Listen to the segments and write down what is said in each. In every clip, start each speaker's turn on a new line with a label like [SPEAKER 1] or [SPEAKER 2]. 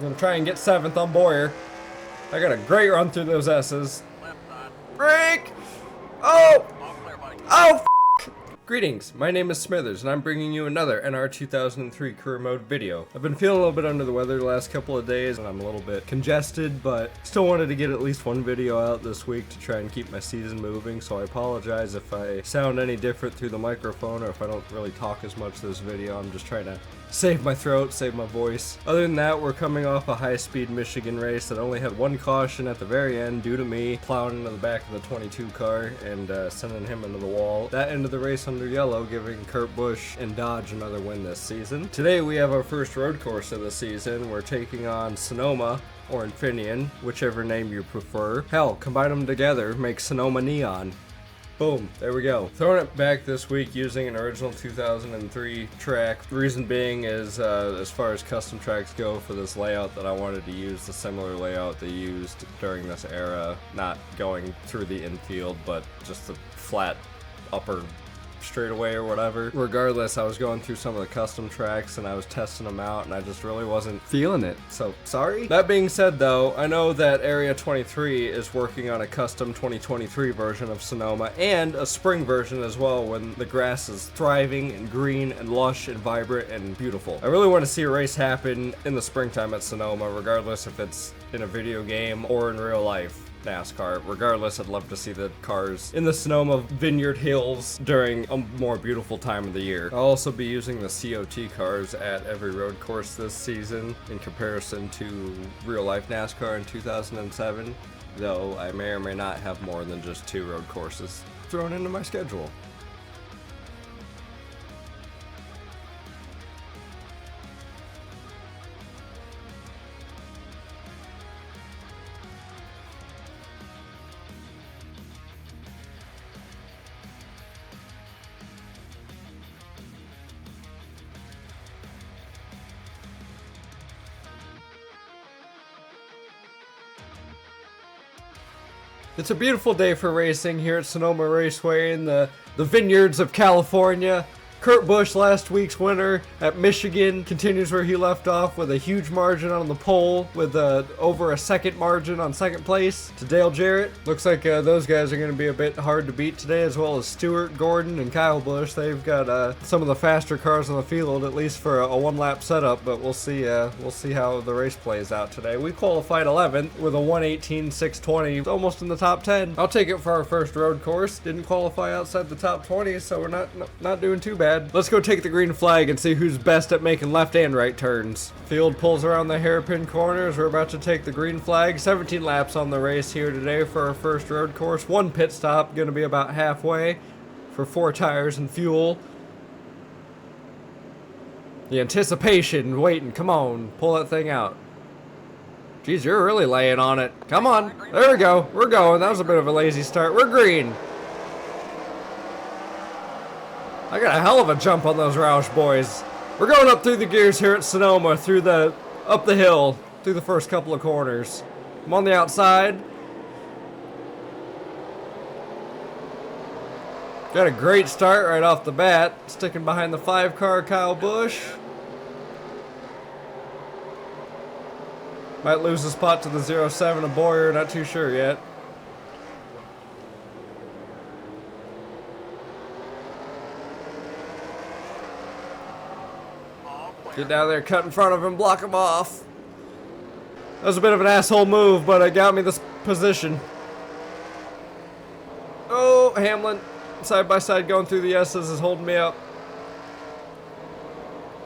[SPEAKER 1] I'm gonna try and get 7th on Boyer. I got a great run through those S's. Break! Oh! Oh, Greetings, my name is Smithers, and I'm bringing you another NR2003 career mode video. I've been feeling a little bit under the weather the last couple of days, and I'm a little bit congested, but still wanted to get at least one video out this week to try and keep my season moving, so I apologize if I sound any different through the microphone or if I don't really talk as much this video. I'm just trying to save my throat, save my voice. Other than that, we're coming off a high-speed Michigan race that only had one caution at the very end due to me plowing into the back of the 22 car and sending him into the wall. That ended the race under yellow, giving Kurt Busch and Dodge another win this season. Today we have our first road course of the season. We're taking on Sonoma or Infineon, whichever name you prefer. Hell, combine them together, make Sonoma Neon. Boom, there we go. Throwing it back this week using an original 2003 track. The reason being is, as far as custom tracks go for this layout, that I wanted to use the similar layout they used during this era. Not going through the infield, but just the flat upper straightaway or whatever. Regardless, I was going through some of the custom tracks and I was testing them out and I just really wasn't feeling it, so sorry. That being said though, I know that Area 23 is working on a custom 2023 version of Sonoma and a spring version as well, when the grass is thriving and green and lush and vibrant and beautiful. I really want to see a race happen in the springtime at Sonoma, regardless if it's in a video game or in real life. NASCAR. Regardless, I'd love to see the cars in the Sonoma Vineyard Hills during a more beautiful time of the year. I'll also be using the COT cars at every road course this season in comparison to real life NASCAR in 2007, though I may or may not have more than just 2 road courses thrown into my schedule. It's a beautiful day for racing here at Sonoma Raceway in the vineyards of California. Kurt Busch, last week's winner at Michigan, continues where he left off with a huge margin on the pole, with over a second margin on second place to Dale Jarrett. Looks like those guys are going to be a bit hard to beat today, as well as Stewart, Gordon, and Kyle Busch. They've got some of the faster cars on the field, at least for a one-lap setup, but we'll see how the race plays out today. We qualified 11th with a 1:18.620, almost in the top 10. I'll take it for our first road course. Didn't qualify outside the top 20, so we're not doing too bad. Let's go take the green flag and see who's best at making left and right turns. Field pulls around the hairpin corners. We're about to take the green flag. 17 laps on the race here today for our first road course. 1 pit stop, gonna be about halfway for 4 tires and fuel. The anticipation, waiting, come on, pull that thing out. Geez, you're really laying on it. Come on, there we go, we're going. That was a bit of a lazy start. We're green. I got a hell of a jump on those Roush boys. We're going up through the gears here at Sonoma, up the hill, through the first couple of corners. I'm on the outside. Got a great start right off the bat, sticking behind the 5 car Kyle Busch. Might lose the spot to the 07 of Boyer, not too sure yet. Get down there, cut in front of him, block him off. That was a bit of an asshole move, but it got me this position. Oh, Hamlin, side by side going through the S's is holding me up.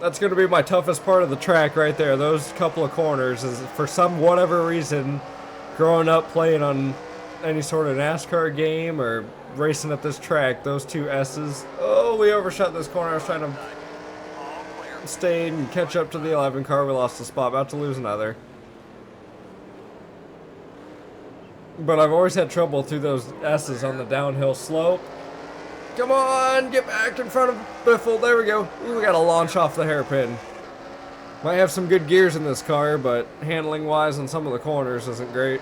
[SPEAKER 1] That's going to be my toughest part of the track right there. Those couple of corners is, for whatever reason, growing up playing on any sort of NASCAR game or racing at this track, those 2 S's. Oh, we overshot this corner. I was trying to stay and catch up to the 11 car. We lost the spot, about to lose another. But I've always had trouble through those S's on the downhill slope. Come on, get back in front of Biffle. There we go. Ooh, we got to launch off the hairpin. Might have some good gears in this car, but handling wise on some of the corners isn't great.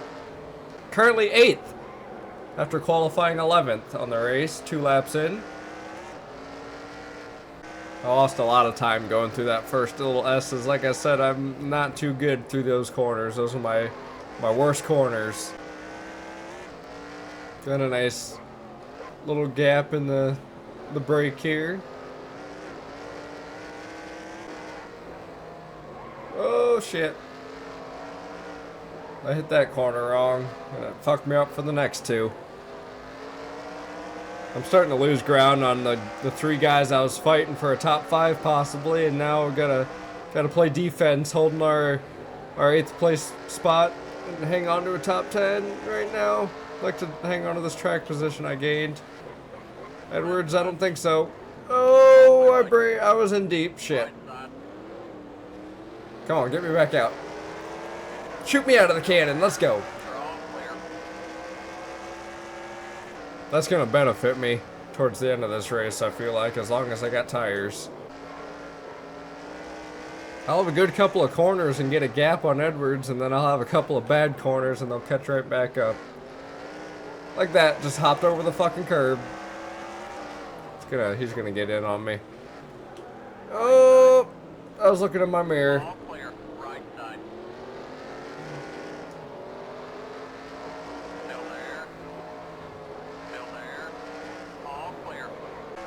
[SPEAKER 1] Currently 8th after qualifying 11th on the race, 2 laps in. I lost a lot of time going through that first little S's. Like I said, I'm not too good through those corners. Those are my worst corners. Got a nice little gap in the brake here. Oh shit. I hit that corner wrong, and it fucked me up for the next two. I'm starting to lose ground on the three guys I was fighting for a top 5 possibly, and now we're gotta play defense, holding our 8th place spot and hang on to a top 10 right now. I'd like to hang on to this track position I gained. Edwards, I don't think so. Oh, I was in deep shit. Come on, get me back out. Shoot me out of the cannon, let's go. That's gonna benefit me towards the end of this race, I feel like, as long as I got tires. I'll have a good couple of corners and get a gap on Edwards, and then I'll have a couple of bad corners and they'll catch right back up. Like that, just hopped over the fucking curb. He's gonna get in on me. Oh, I was looking in my mirror.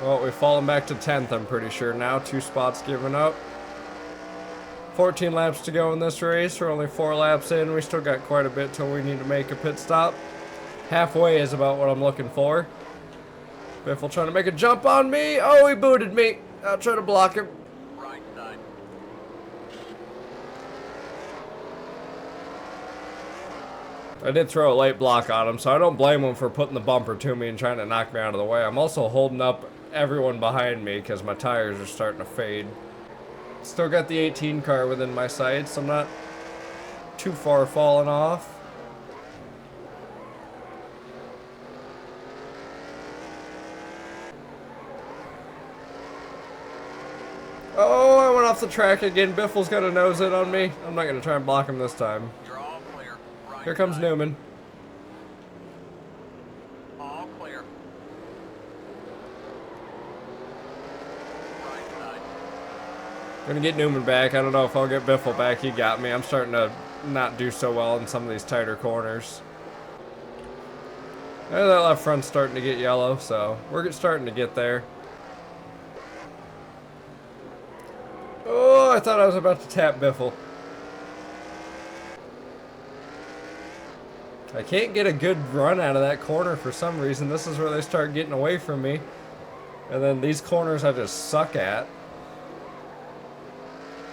[SPEAKER 1] Well, we've fallen back to 10th, I'm pretty sure now. 2 spots given up. 14 laps to go in this race. We're only 4 laps in. We still got quite a bit till we need to make a pit stop. Halfway is about what I'm looking for. Biffle trying to make a jump on me. Oh, he booted me. I'll try to block him. Right side. I did throw a late block on him, so I don't blame him for putting the bumper to me and trying to knock me out of the way. I'm also holding up everyone behind me because my tires are starting to fade. Still got the 18 car within my sights. I'm not too far falling off. Oh, I went off the track again. Biffle's got a nose in on me. I'm not going to try and block him this time.
[SPEAKER 2] You're all clear. Right.
[SPEAKER 1] Here comes Newman.
[SPEAKER 2] All clear. Right side.
[SPEAKER 1] Gonna get Newman back. I don't know if I'll get Biffle back. He got me. I'm starting to not do so well in some of these tighter corners. That left front's starting to get yellow, so we're starting to get there. Oh, I thought I was about to tap Biffle. I can't get a good run out of that corner for some reason. This is where they start getting away from me. And then these corners I just suck at.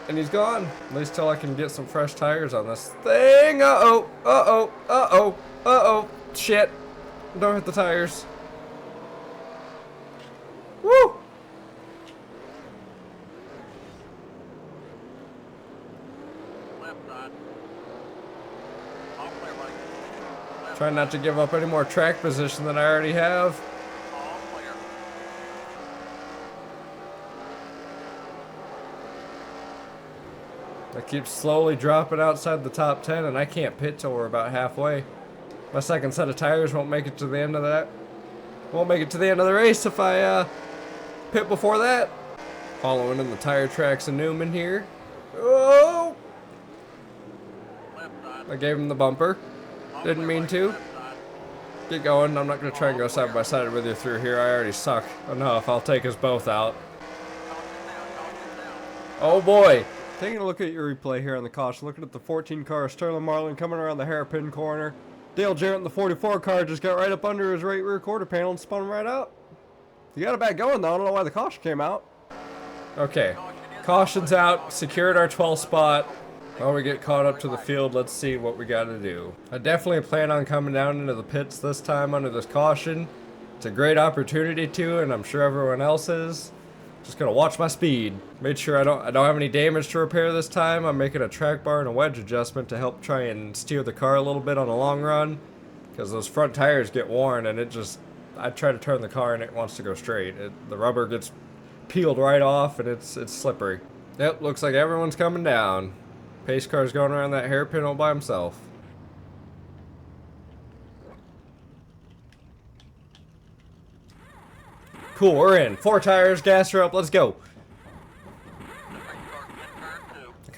[SPEAKER 1] And he's gone. At least till I can get some fresh tires on this thing. Uh-oh, uh-oh, uh-oh, uh-oh. Shit. Don't hit the tires. Woo! Trying not to give up any more track position than I already have. I keep slowly dropping outside the top 10 and I can't pit till we're about halfway. My second set of tires won't make it to the end of that. Won't make it to the end of the race if I pit before that. Following in the tire tracks of Newman here. Oh! I gave him the bumper. Didn't mean to. Get going. I'm not going to try and go side by side with you through here. I already suck enough. I'll take us both out. Oh boy. Taking a look at your replay here on the caution. Looking at the 14 car, Sterling Marlin coming around the hairpin corner. Dale Jarrett in the 44 car just got right up under his right rear quarter panel and spun him right out. You got it back going though. I don't know why the caution came out. Okay. Caution's out. Secured our 12th spot. While we get caught up to the field, let's see what we got to do. I definitely plan on coming down into the pits this time under this caution. It's a great opportunity to, and I'm sure everyone else is. Just gonna watch my speed. Made sure I don't have any damage to repair this time. I'm making a track bar and a wedge adjustment to help try and steer the car a little bit on a long run, because those front tires get worn and I try to turn the car and it wants to go straight. The rubber gets peeled right off and it's slippery. Yep, looks like everyone's coming down. Pace car's going around that hairpin all by himself. Cool, we're in. 4 tires, gas her up, let's go.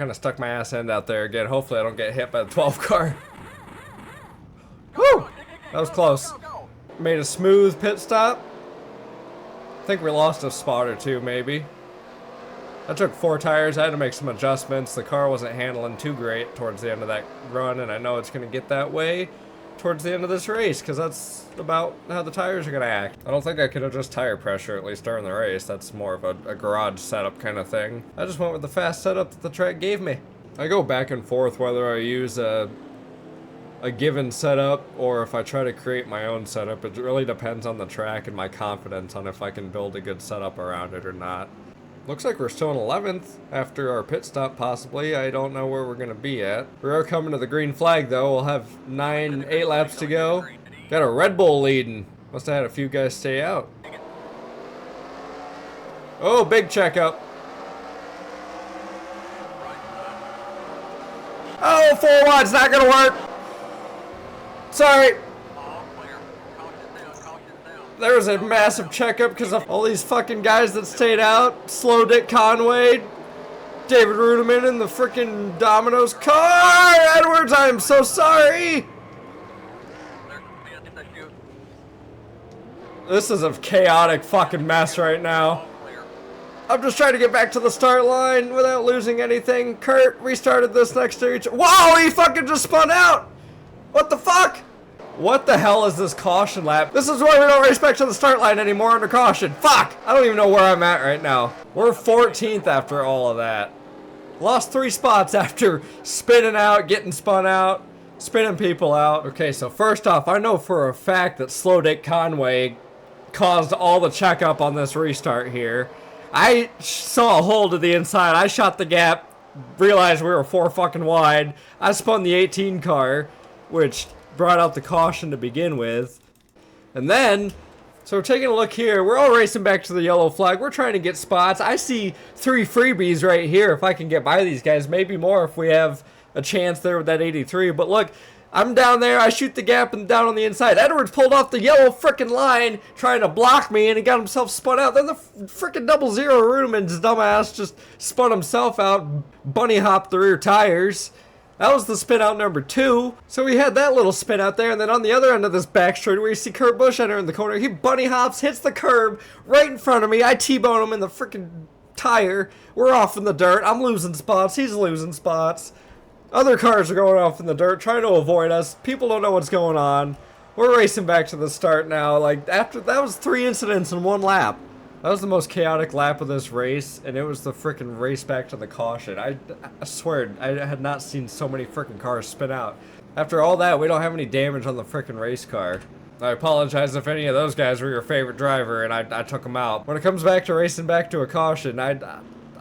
[SPEAKER 1] kind of stuck my ass end out there again. Hopefully I don't get hit by the 12 car. Woo! That was close. Made a smooth pit stop. I think we lost a spot or two, maybe. I took 4 tires. I had to make some adjustments. The car wasn't handling too great towards the end of that run, and I know it's going to get that way towards the end of this race, because that's about how the tires are going to act. I don't think I could adjust tire pressure, at least during the race. That's more of a garage setup kind of thing. I just went with the fast setup that the track gave me. I go back and forth whether I use a given setup or if I try to create my own setup. It really depends on the track and my confidence on if I can build a good setup around it or not. Looks like we're still in 11th after our pit stop, possibly. I don't know where we're going to be at. We are coming to the green flag, though. We'll have 8 laps to go. Got a Red Bull leading. Must have had a few guys stay out. Oh, big checkup. Oh, 4 wide's not going to work. Sorry. There was a massive checkup because of all these fucking guys that stayed out. Slow Dick Conway, David Rudiman in the freaking Domino's car. Edwards, I am so sorry. This is a chaotic fucking mess right now. I'm just trying to get back to the start line without losing anything. Kurt restarted this next to each. Whoa, he fucking just spun out. What the fuck? What the hell is this caution lap? This is why we don't race back to the start line anymore under caution. Fuck! I don't even know where I'm at right now. We're 14th after all of that. Lost 3 spots after spinning out, getting spun out, spinning people out. Okay, so first off, I know for a fact that Slow Dick Conway caused all the checkup on this restart here. I saw a hole to the inside. I shot the gap, realized we were 4 fucking wide. I spun the 18 car, which brought out the caution to begin with. And then, so we're taking a look here. We're all racing back to the yellow flag. We're trying to get spots. I see 3 freebies right here if I can get by these guys. Maybe more if we have a chance there with that 83. But look, I'm down there. I shoot the gap and down on the inside. Edwards pulled off the yellow frickin' line trying to block me, and he got himself spun out. Then the frickin' 00 Rudiman's dumbass just spun himself out, bunny hopped the rear tires. That was the spin out number 2. So we had that little spin out there, and then on the other end of this back straight where you see Kurt Busch enter in the corner, he bunny hops, hits the curb right in front of me. I T-bone him in the freaking tire. We're off in the dirt. I'm losing spots. He's losing spots. Other cars are going off in the dirt, trying to avoid us. People don't know what's going on. We're racing back to the start now. Like, after that was 3 incidents in 1 lap. That was the most chaotic lap of this race, and it was the frickin' race back to the caution. I swear, I had not seen so many frickin' cars spin out. After all that, we don't have any damage on the frickin' race car. I apologize if any of those guys were your favorite driver and I took them out. When it comes back to racing back to a caution,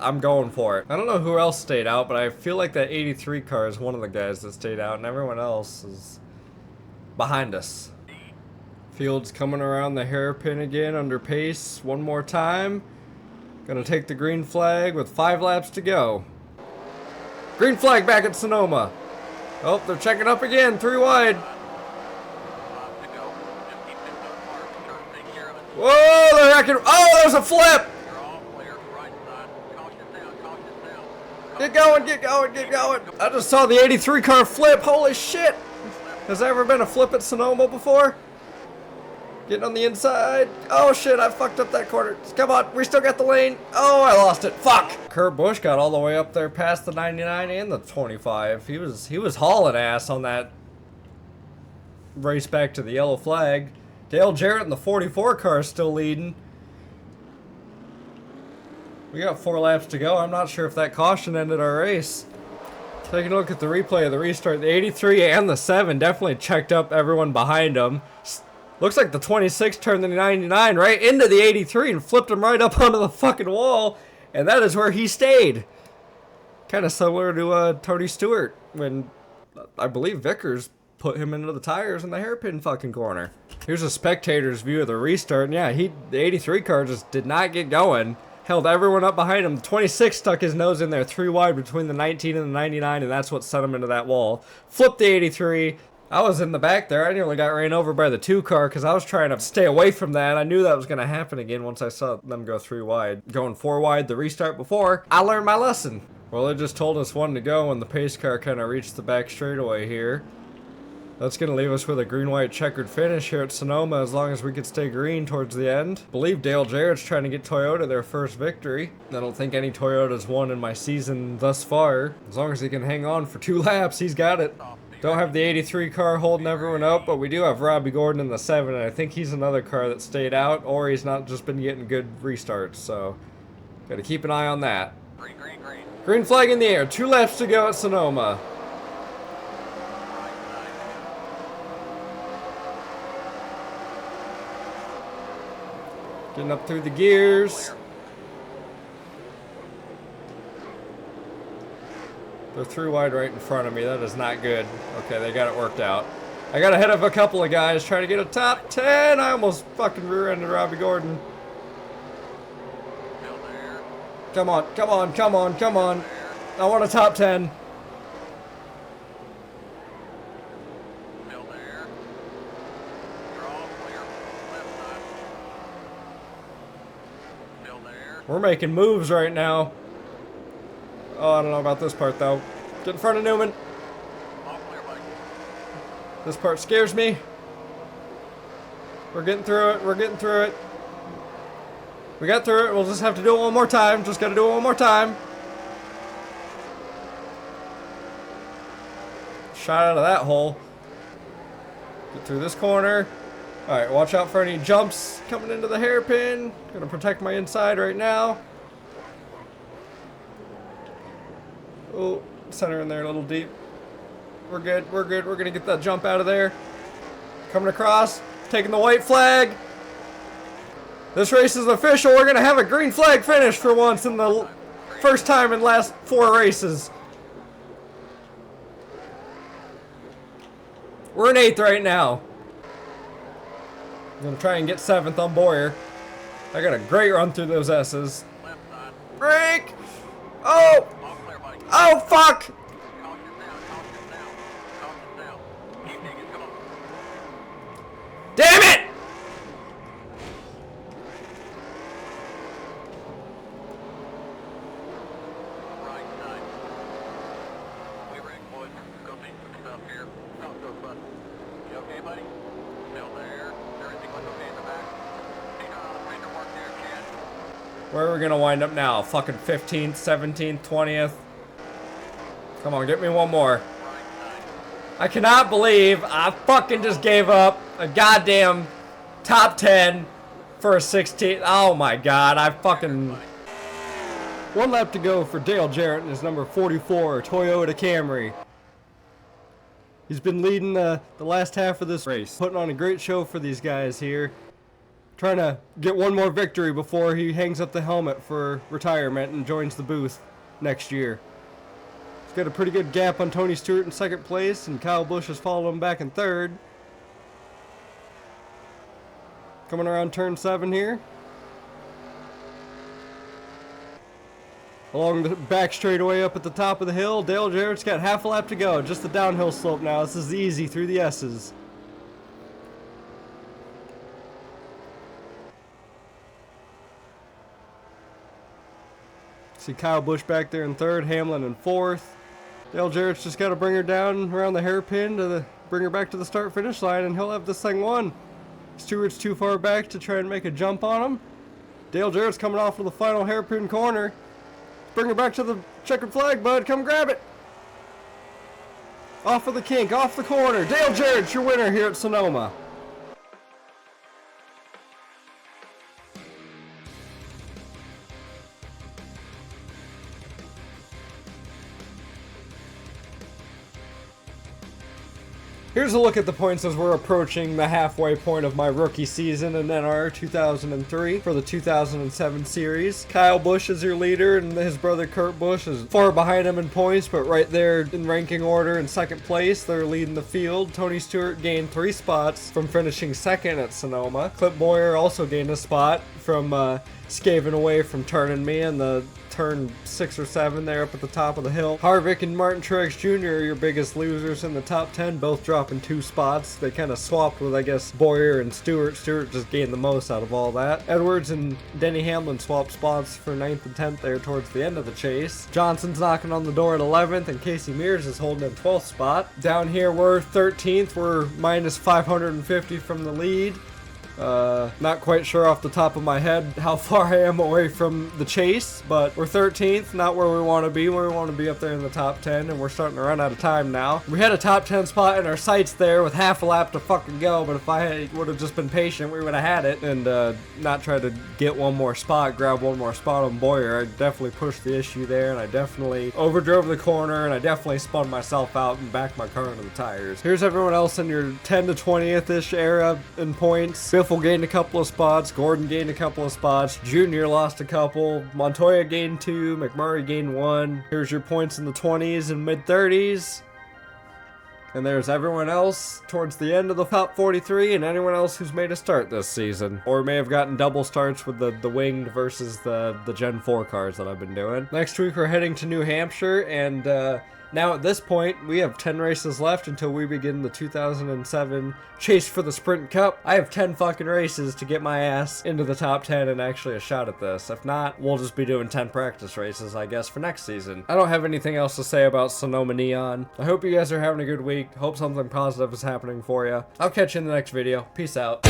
[SPEAKER 1] I'm going for it. I don't know who else stayed out, but I feel like that 83 car is one of the guys that stayed out, and everyone else is behind us. Field's coming around the hairpin again under pace one more time. Gonna take the green flag with 5 laps to go. Green flag back at Sonoma. Oh, they're checking up again, 3 wide. Whoa, they're wrecking. Oh, there's a flip. Get going, get going, get going. I just saw the 83 car flip. Holy shit. Has there ever been a flip at Sonoma before? Getting on the inside. Oh shit, I fucked up that corner. Come on, we still got the lane. Oh, I lost it. Fuck. Kurt Busch got all the way up there past the 99 and the 25. He was hauling ass on that race back to the yellow flag. Dale Jarrett in the 44 car is still leading. We got 4 laps to go. I'm not sure if that caution ended our race. Taking a look at the replay of the restart, the 83 and the 7 definitely checked up everyone behind them. Looks like the 26 turned the 99 right into the 83 and flipped him right up onto the fucking wall. And that is where he stayed. Kind of similar to Tony Stewart when I believe Vickers put him into the tires in the hairpin fucking corner. Here's a spectator's view of the restart. And yeah, the 83 car just did not get going. Held everyone up behind him. The 26 stuck his nose in there 3 wide between the 19 and the 99, and that's what sent him into that wall. Flipped the 83. I was in the back there. I nearly got ran over by the 2 car because I was trying to stay away from that. I knew that was going to happen again once I saw them go 3 wide. Going 4 wide, the restart before, I learned my lesson. Well, it just told us 1 to go when the pace car kind of reached the back straightaway here. That's going to leave us with a green-white checkered finish here at Sonoma as long as we could stay green towards the end. I believe Dale Jarrett's trying to get Toyota their first victory. I don't think any Toyota's won in my season thus far. As long as he can hang on for 2 laps, he's got it. Don't have the 83 car holding everyone up, but we do have Robbie Gordon in the 7, and I think he's another car that stayed out, or he's not just been getting good restarts, so gotta keep an eye on that.
[SPEAKER 2] Green, green, green.
[SPEAKER 1] Green flag in the air, 2 laps to go at Sonoma. Getting up through the gears. They're 3 wide right in front of me. That is not good. Okay, they got it worked out. I got ahead of a couple of guys trying to get a top 10. I almost fucking rear-ended Robbie Gordon. Come on, come on, come on, come on. I want a top 10. We're making moves right now. Oh, I don't know about this part though. Get in front of Newman. This part scares me. We're getting through it. We're getting through it. We got through it. We'll just have to do it one more time. Just got to do it one more time. Shot out of that hole. Get through this corner. Alright, watch out for any jumps coming into the hairpin. Gonna protect my inside right now. Oh, center in there a little deep. We're good, we're good. We're gonna get that jump out of there. Coming across, taking the white flag. This race is official. We're gonna have a green flag finish for once in the first time in the last 4 races. We're in 8th right now. I'm gonna try and get 7th on Boyer. I got a great run through those S's. Break! Oh! Oh, fuck! Damn it! Where are we gonna wind up now? Fucking 15th, 17th, 20th. Come on, get me one more. I cannot believe I fucking just gave up a goddamn top 10 for a 16th. Oh my god, I fucking... 1 lap to go for Dale Jarrett and his number 44 Toyota Camry. He's been leading the last half of this race, putting on a great show for these guys here. Trying to get 1 more victory before he hangs up the helmet for retirement and joins the booth next year. He's got a pretty good gap on Tony Stewart in 2nd place, and Kyle Busch has followed him back in 3rd. Coming around turn 7 here. Along the back straightaway up at the top of the hill, Dale Jarrett's got half a lap to go. Just the downhill slope now. This is easy through the S's. See Kyle Busch back there in 3rd, Hamlin in 4th. Dale Jarrett's just got to bring her down around the hairpin to bring her back to the start-finish line, and he'll have this thing won. Stewart's too far back to try and make a jump on him. Dale Jarrett's coming off of the final hairpin corner. Bring her back to the checkered flag, bud. Come grab it. Off of the kink, off the corner. Dale Jarrett's your winner here at Sonoma. Here's a look at the points as we're approaching the halfway point of my rookie season in NR2003 for the 2007 series. Kyle Busch is your leader, and his brother Kurt Busch is far behind him in points, but right there in ranking order in 2nd place. They're leading the field. Tony Stewart gained 3 spots from finishing 2nd at Sonoma. Clip Boyer also gained a spot from scaving away from turning me in the turn 6 or 7 there up at the top of the hill. Harvick and Martin Truex Jr. are your biggest losers in the top 10, both dropping dropping 2 spots. They kind of swapped with, I guess, Boyer and Stewart. Stewart just gained the most out of all that. Edwards and Denny Hamlin swapped spots for 9th and 10th there towards the end of the chase. Johnson's knocking on the door at 11th, and Casey Mears is holding in 12th spot. Down here, we're 13th. We're minus 550 from the lead. Not quite sure off the top of my head how far I am away from the chase, but we're 13th, not where we want to be. We want to be up there in the top 10, and we're starting to run out of time now. We had a top 10 spot in our sights there with half a lap to fucking go, but if I would have just been patient, we would have had it, and not try to get one more spot, grab one more spot on Boyer. I definitely pushed the issue there, and I definitely overdrove the corner, and I definitely spun myself out and backed my car into the tires. Here's everyone else in your 10 to 20th-ish era in points. Biffle gained a couple of spots, Gordon gained a couple of spots, Junior lost a couple, Montoya gained 2, McMurray gained 1. Here's your points in the 20s and mid-30s. And there's everyone else towards the end of the top 43 and anyone else who's made a start this season. Or may have gotten double starts with the winged versus the Gen 4 cars that I've been doing. Next week we're heading to New Hampshire, and now at this point, we have 10 races left until we begin the 2007 chase for the Sprint Cup. I have 10 fucking races to get my ass into the top 10 and actually a shot at this. If not, we'll just be doing 10 practice races, I guess, for next season. I don't have anything else to say about Sonoma Neon. I hope you guys are having a good week. Hope something positive is happening for you. I'll catch you in the next video. Peace out.